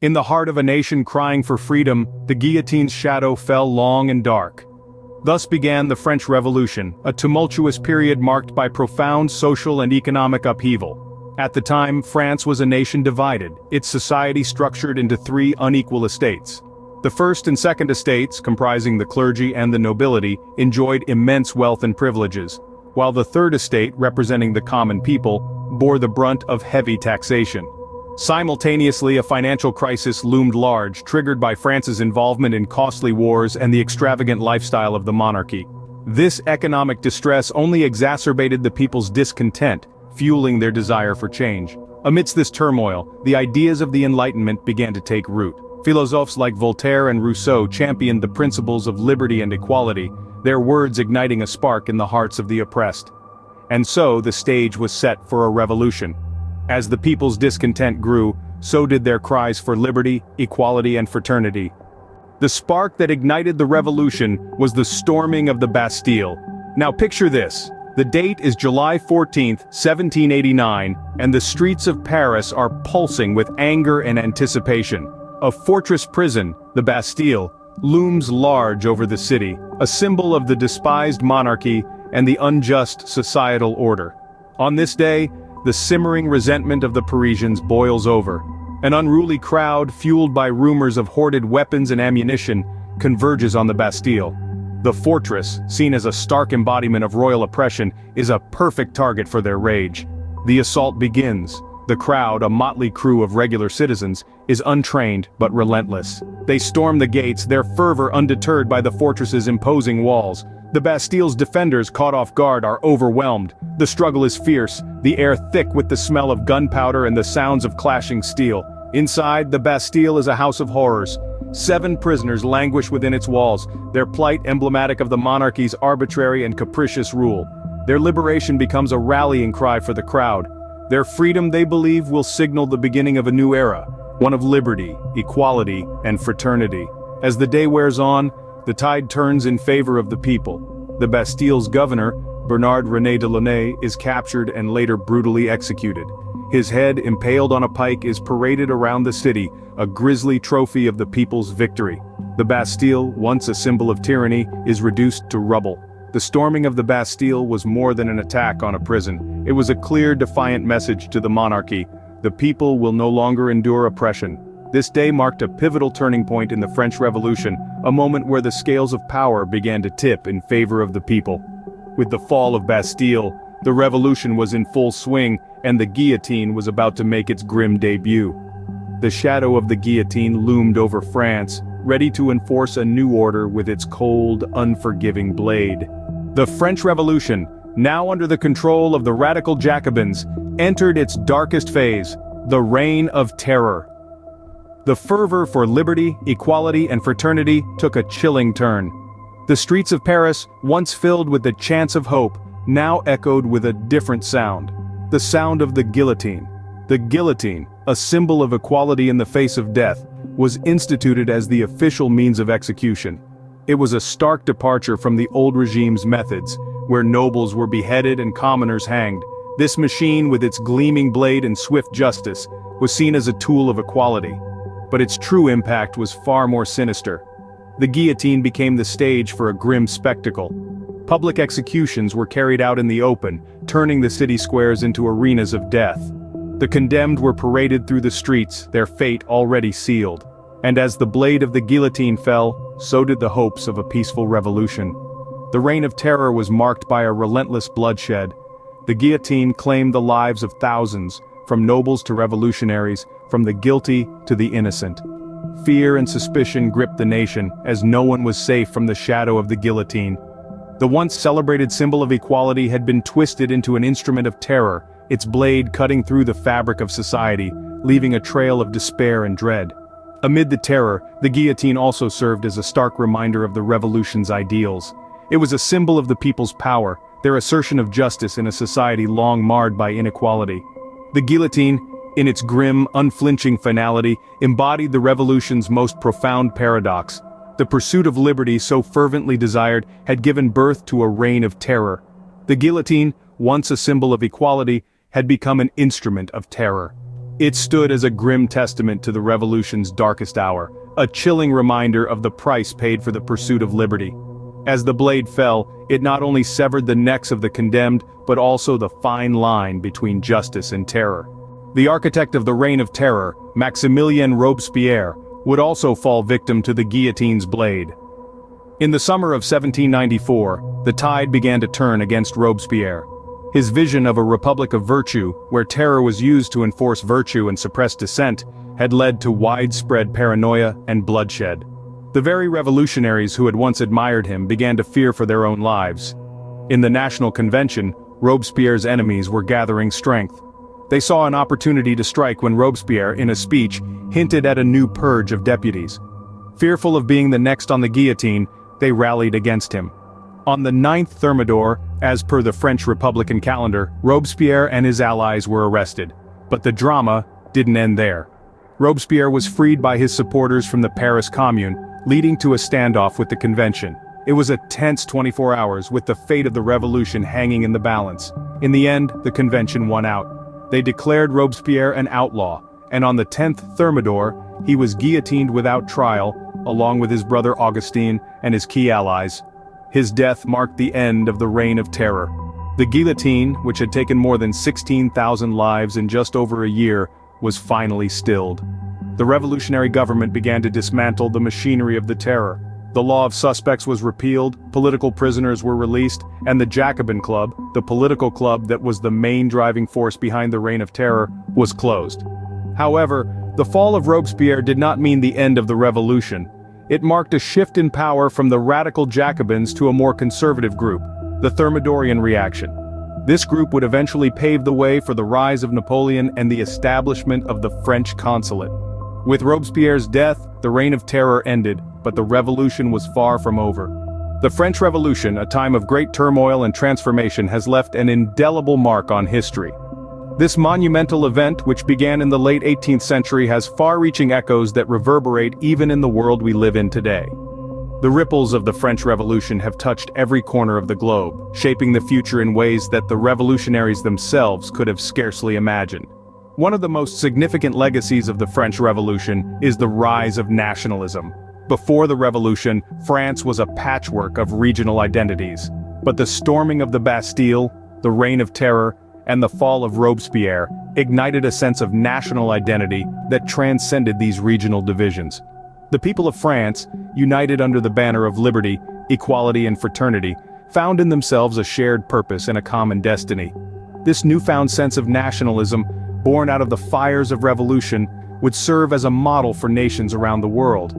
In the heart of a nation crying for freedom, the guillotine's shadow fell long and dark. Thus began the French Revolution, a tumultuous period marked by profound social and economic upheaval. At the time, France was a nation divided, its society structured into three unequal estates. The first and second estates, comprising the clergy and the nobility, enjoyed immense wealth and privileges, while the third estate, representing the common people, bore the brunt of heavy taxation. Simultaneously, a financial crisis loomed large, triggered by France's involvement in costly wars and the extravagant lifestyle of the monarchy. This economic distress only exacerbated the people's discontent, fueling their desire for change. Amidst this turmoil, the ideas of the Enlightenment began to take root. Philosophers like Voltaire and Rousseau championed the principles of liberty and equality, their words igniting a spark in the hearts of the oppressed. And so the stage was set for a revolution. As the people's discontent grew, so did their cries for liberty, equality, and fraternity. The spark that ignited the revolution was the storming of the Bastille. Now picture this. The date is July 14, 1789, and the streets of Paris are pulsing with anger and anticipation. A fortress prison, the Bastille, looms large over the city, a symbol of the despised monarchy and the unjust societal order. On this day, the simmering resentment of the Parisians boils over. An unruly crowd, fueled by rumors of hoarded weapons and ammunition, converges on the Bastille. The fortress, seen as a stark embodiment of royal oppression, is a perfect target for their rage. The assault begins. The crowd, a motley crew of regular citizens, is untrained but relentless. They storm the gates, their fervor undeterred by the fortress's imposing walls. The Bastille's defenders, caught off guard, are overwhelmed. The struggle is fierce, the air thick with the smell of gunpowder and the sounds of clashing steel. Inside, the Bastille is a house of horrors. 7 prisoners languish within its walls, their plight emblematic of the monarchy's arbitrary and capricious rule. Their liberation becomes a rallying cry for the crowd. Their freedom, they believe, will signal the beginning of a new era, one of liberty, equality, and fraternity. As the day wears on, the tide turns in favor of the people. The Bastille's governor, Bernard René de Launay, is captured and later brutally executed. His head, impaled on a pike, is paraded around the city, a grisly trophy of the people's victory. The Bastille, once a symbol of tyranny, is reduced to rubble. The storming of the Bastille was more than an attack on a prison. It was a clear, defiant message to the monarchy. The people will no longer endure oppression. This day marked a pivotal turning point in the French Revolution, a moment where the scales of power began to tip in favor of the people. With the fall of Bastille, the revolution was in full swing, and the guillotine was about to make its grim debut. The shadow of the guillotine loomed over France, ready to enforce a new order with its cold, unforgiving blade. The French Revolution, now under the control of the radical Jacobins, entered its darkest phase, the Reign of Terror. The fervor for liberty, equality, and fraternity took a chilling turn. The streets of Paris, once filled with the chants of hope, now echoed with a different sound. The sound of the guillotine. The guillotine, a symbol of equality in the face of death, was instituted as the official means of execution. It was a stark departure from the old regime's methods, where nobles were beheaded and commoners hanged. This machine, with its gleaming blade and swift justice, was seen as a tool of equality. But its true impact was far more sinister. The guillotine became the stage for a grim spectacle. Public executions were carried out in the open, turning the city squares into arenas of death. The condemned were paraded through the streets, their fate already sealed. And as the blade of the guillotine fell, so did the hopes of a peaceful revolution. The Reign of Terror was marked by a relentless bloodshed. The guillotine claimed the lives of thousands, from nobles to revolutionaries, from the guilty to the innocent. Fear and suspicion gripped the nation, as no one was safe from the shadow of the guillotine. The once celebrated symbol of equality had been twisted into an instrument of terror, its blade cutting through the fabric of society, leaving a trail of despair and dread. Amid the terror, the guillotine also served as a stark reminder of the revolution's ideals. It was a symbol of the people's power, their assertion of justice in a society long marred by inequality. The guillotine, in its grim, unflinching finality, embodied the revolution's most profound paradox. The pursuit of liberty so fervently desired had given birth to a reign of terror. The guillotine, once a symbol of equality, had become an instrument of terror. It stood as a grim testament to the revolution's darkest hour, a chilling reminder of the price paid for the pursuit of liberty. As the blade fell, it not only severed the necks of the condemned, but also the fine line between justice and terror. The architect of the Reign of Terror, Maximilien Robespierre, would also fall victim to the guillotine's blade. In the summer of 1794, the tide began to turn against Robespierre. His vision of a republic of virtue, where terror was used to enforce virtue and suppress dissent, had led to widespread paranoia and bloodshed. The very revolutionaries who had once admired him began to fear for their own lives. In the National Convention, Robespierre's enemies were gathering strength. They saw an opportunity to strike when Robespierre, in a speech, hinted at a new purge of deputies. Fearful of being the next on the guillotine, they rallied against him. On the 9th Thermidor, as per the French Republican calendar, Robespierre and his allies were arrested. But the drama didn't end there. Robespierre was freed by his supporters from the Paris Commune, leading to a standoff with the convention. It was a tense 24 hours, with the fate of the revolution hanging in the balance. In the end, the convention won out. They declared Robespierre an outlaw, and on the 10th Thermidor, he was guillotined without trial, along with his brother Augustin and his key allies. His death marked the end of the Reign of Terror. The guillotine, which had taken more than 16,000 lives in just over a year, was finally stilled. The revolutionary government began to dismantle the machinery of the terror. The law of suspects was repealed, political prisoners were released, and the Jacobin Club, the political club that was the main driving force behind the Reign of Terror, was closed. However, the fall of Robespierre did not mean the end of the revolution. It marked a shift in power from the radical Jacobins to a more conservative group, the Thermidorian reaction. This group would eventually pave the way for the rise of Napoleon and the establishment of the French consulate. With Robespierre's death, the Reign of Terror ended, but the revolution was far from over. The French Revolution, a time of great turmoil and transformation, has left an indelible mark on history. This monumental event, which began in the late 18th century, has far-reaching echoes that reverberate even in the world we live in today. The ripples of the French Revolution have touched every corner of the globe, shaping the future in ways that the revolutionaries themselves could have scarcely imagined. One of the most significant legacies of the French Revolution is the rise of nationalism. Before the Revolution, France was a patchwork of regional identities. But the storming of the Bastille, the Reign of Terror, and the fall of Robespierre ignited a sense of national identity that transcended these regional divisions. The people of France, united under the banner of liberty, equality and fraternity, found in themselves a shared purpose and a common destiny. This newfound sense of nationalism, born out of the fires of revolution, would serve as a model for nations around the world.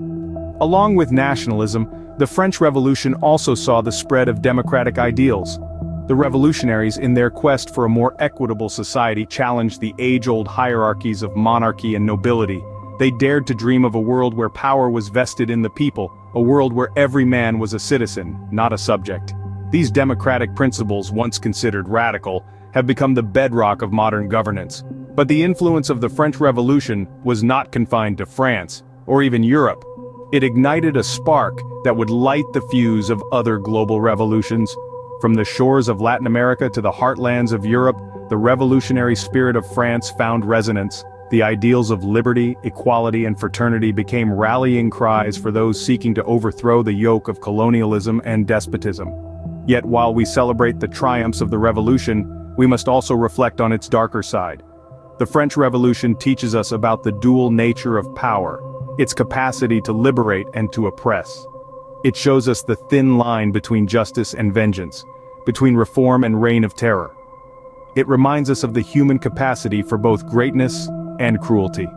Along with nationalism, the French Revolution also saw the spread of democratic ideals. The revolutionaries, in their quest for a more equitable society, challenged the age-old hierarchies of monarchy and nobility. They dared to dream of a world where power was vested in the people, a world where every man was a citizen, not a subject. These democratic principles, once considered radical, have become the bedrock of modern governance. But the influence of the French Revolution was not confined to France, or even Europe. It ignited a spark that would light the fuse of other global revolutions. From the shores of Latin America to the heartlands of Europe, the revolutionary spirit of France found resonance. The ideals of liberty, equality, and fraternity became rallying cries for those seeking to overthrow the yoke of colonialism and despotism. Yet while we celebrate the triumphs of the revolution, we must also reflect on its darker side. The French Revolution teaches us about the dual nature of power, its capacity to liberate and to oppress. It shows us the thin line between justice and vengeance, between reform and reign of terror. It reminds us of the human capacity for both greatness and cruelty.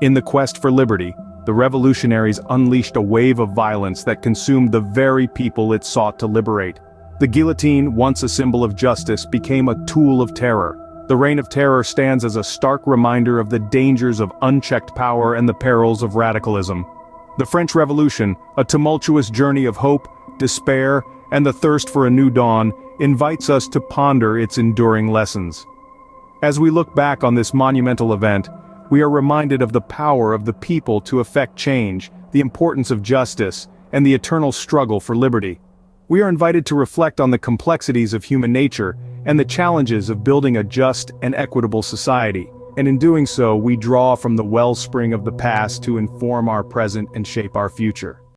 In the quest for liberty, the revolutionaries unleashed a wave of violence that consumed the very people it sought to liberate. The guillotine, once a symbol of justice, became a tool of terror. The Reign of Terror stands as a stark reminder of the dangers of unchecked power and the perils of radicalism. The French Revolution, a tumultuous journey of hope, despair, and the thirst for a new dawn, invites us to ponder its enduring lessons. As we look back on this monumental event, we are reminded of the power of the people to effect change, the importance of justice, and the eternal struggle for liberty. We are invited to reflect on the complexities of human nature and the challenges of building a just and equitable society. And in doing so, we draw from the wellspring of the past to inform our present and shape our future.